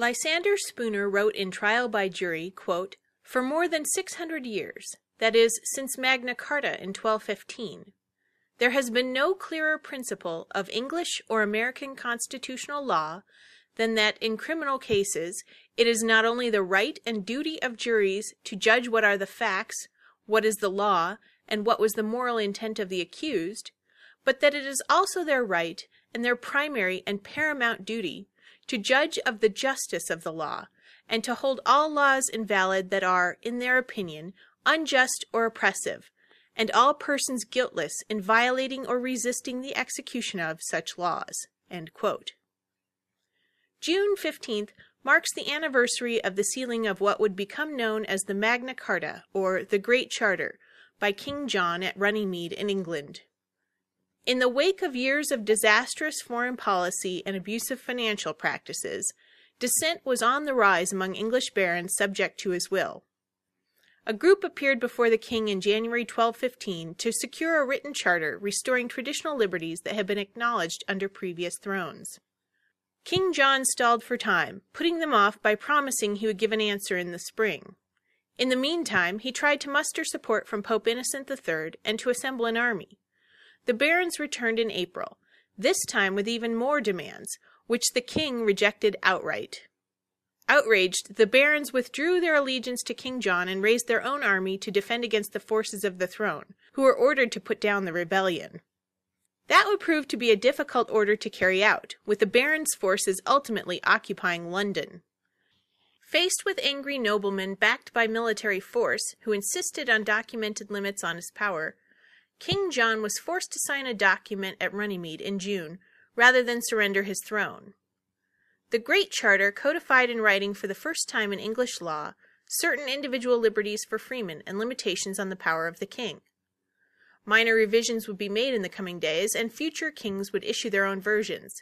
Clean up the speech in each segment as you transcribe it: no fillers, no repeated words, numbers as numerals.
Lysander Spooner wrote in Trial by Jury, quote, "For more than 600 years, that is, since Magna Carta in 1215, there has been no clearer principle of English or American constitutional law than that in criminal cases it is not only the right and duty of juries to judge what are the facts, what is the law, and what was the moral intent of the accused, but that it is also their right and their primary and paramount duty to judge of the justice of the law, and to hold all laws invalid that are, in their opinion, unjust or oppressive, and all persons guiltless in violating or resisting the execution of such laws." End quote. June 15th marks the anniversary of the sealing of what would become known as the Magna Carta, or the Great Charter, by King John at Runnymede in England. In the wake of years of disastrous foreign policy and abusive financial practices, dissent was on the rise among English barons subject to his will. A group appeared before the king in January 1215 to secure a written charter restoring traditional liberties that had been acknowledged under previous thrones. King John stalled for time, putting them off by promising he would give an answer in the spring. In the meantime, he tried to muster support from Pope Innocent III and to assemble an army. The barons returned in April, this time with even more demands, which the king rejected outright. Outraged, the barons withdrew their allegiance to King John and raised their own army to defend against the forces of the throne, who were ordered to put down the rebellion. That would prove to be a difficult order to carry out, with the barons' forces ultimately occupying London. Faced with angry noblemen backed by military force, who insisted on documented limits on his power, King John was forced to sign a document at Runnymede in June, rather than surrender his throne. The Great Charter codified in writing for the first time in English law certain individual liberties for freemen and limitations on the power of the king. Minor revisions would be made in the coming days, and future kings would issue their own versions.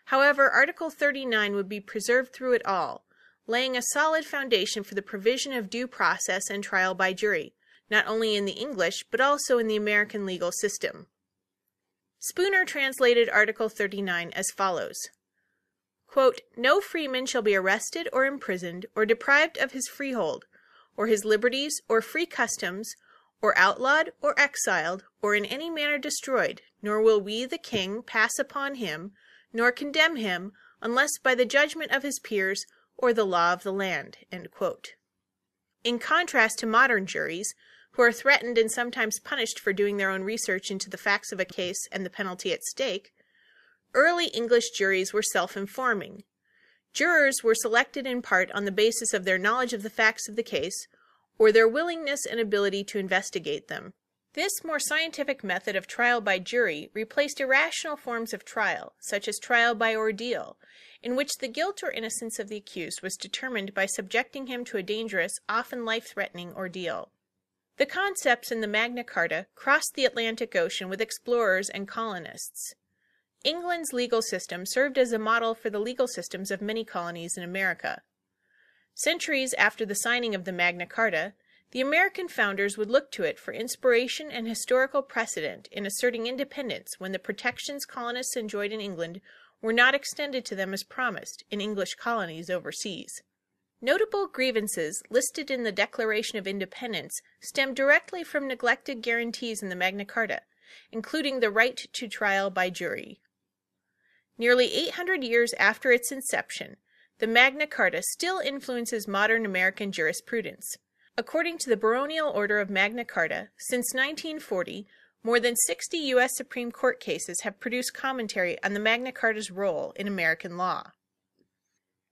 However, Article 39 would be preserved through it all, laying a solid foundation for the provision of due process and trial by jury, not only in the English, but also in the American legal system. Spooner translated Article 39 as follows, quote, "No freeman shall be arrested or imprisoned, or deprived of his freehold, or his liberties, or free customs, or outlawed, or exiled, or in any manner destroyed, nor will we, the king, pass upon him, nor condemn him, unless by the judgment of his peers, or the law of the land." End quote. In contrast to modern juries, who are threatened and sometimes punished for doing their own research into the facts of a case and the penalty at stake, early English juries were self-informing. Jurors were selected in part on the basis of their knowledge of the facts of the case, or their willingness and ability to investigate them. This more scientific method of trial by jury replaced irrational forms of trial, such as trial by ordeal, in which the guilt or innocence of the accused was determined by subjecting him to a dangerous, often life-threatening ordeal. The concepts in the Magna Carta crossed the Atlantic Ocean with explorers and colonists. England's legal system served as a model for the legal systems of many colonies in America. Centuries after the signing of the Magna Carta, the American founders would look to it for inspiration and historical precedent in asserting independence when the protections colonists enjoyed in England were not extended to them as promised in English colonies overseas. Notable grievances listed in the Declaration of Independence stem directly from neglected guarantees in the Magna Carta, including the right to trial by jury. Nearly 800 years after its inception, the Magna Carta still influences modern American jurisprudence. According to the Baronial Order of Magna Carta, since 1940, more than 60 U.S. Supreme Court cases have produced commentary on the Magna Carta's role in American law.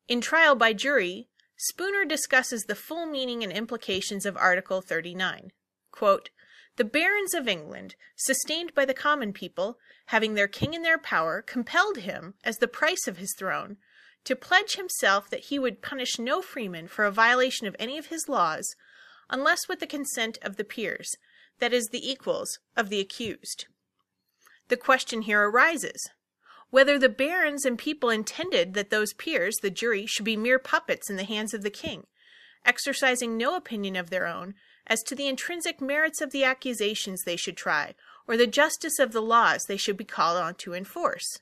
In Trial by Jury, Spooner discusses the full meaning and implications of Article 39. Quote, "The barons of England, sustained by the common people, having their king in their power, compelled him, as the price of his throne, to pledge himself that he would punish no freeman for a violation of any of his laws, unless with the consent of the peers, that is, the equals of the accused." The question here arises, whether the barons and people intended that those peers, the jury, should be mere puppets in the hands of the king, exercising no opinion of their own as to the intrinsic merits of the accusations they should try, or the justice of the laws they should be called on to enforce.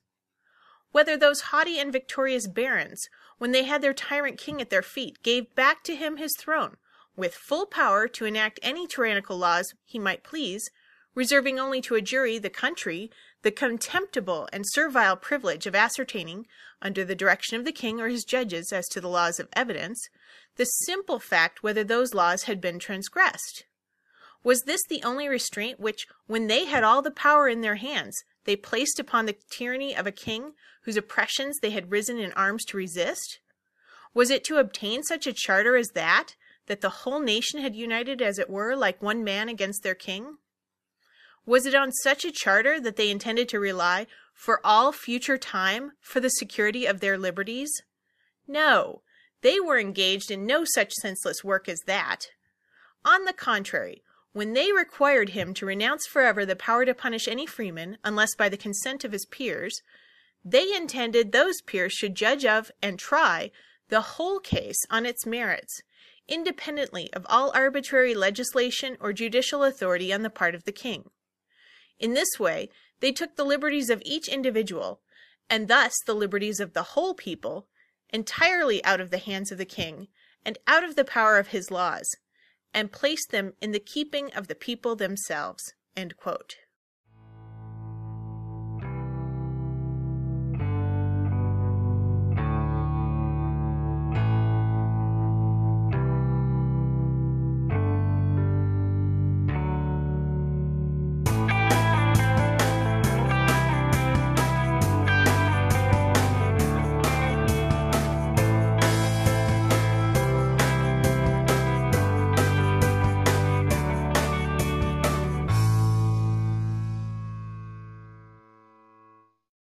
Whether those haughty and victorious barons when they had their tyrant king at their feet, gave back to him his throne, with full power to enact any tyrannical laws he might please, reserving only to a jury the country the contemptible and servile privilege of ascertaining, under the direction of the king or his judges as to the laws of evidence, the simple fact whether those laws had been transgressed. Was this the only restraint which, when they had all the power in their hands, they placed upon the tyranny of a king whose oppressions they had risen in arms to resist? Was it to obtain such a charter as that the whole nation had united, as it were, like one man against their king? Was it on such a charter that they intended to rely for all future time for the security of their liberties? No, they were engaged in no such senseless work as that. On the contrary, when they required him to renounce forever the power to punish any freeman, unless by the consent of his peers, they intended those peers should judge of and try the whole case on its merits, independently of all arbitrary legislation or judicial authority on the part of the king. In this way, they took the liberties of each individual, and thus the liberties of the whole people, entirely out of the hands of the king, and out of the power of his laws, and placed them in the keeping of the people themselves." End quote.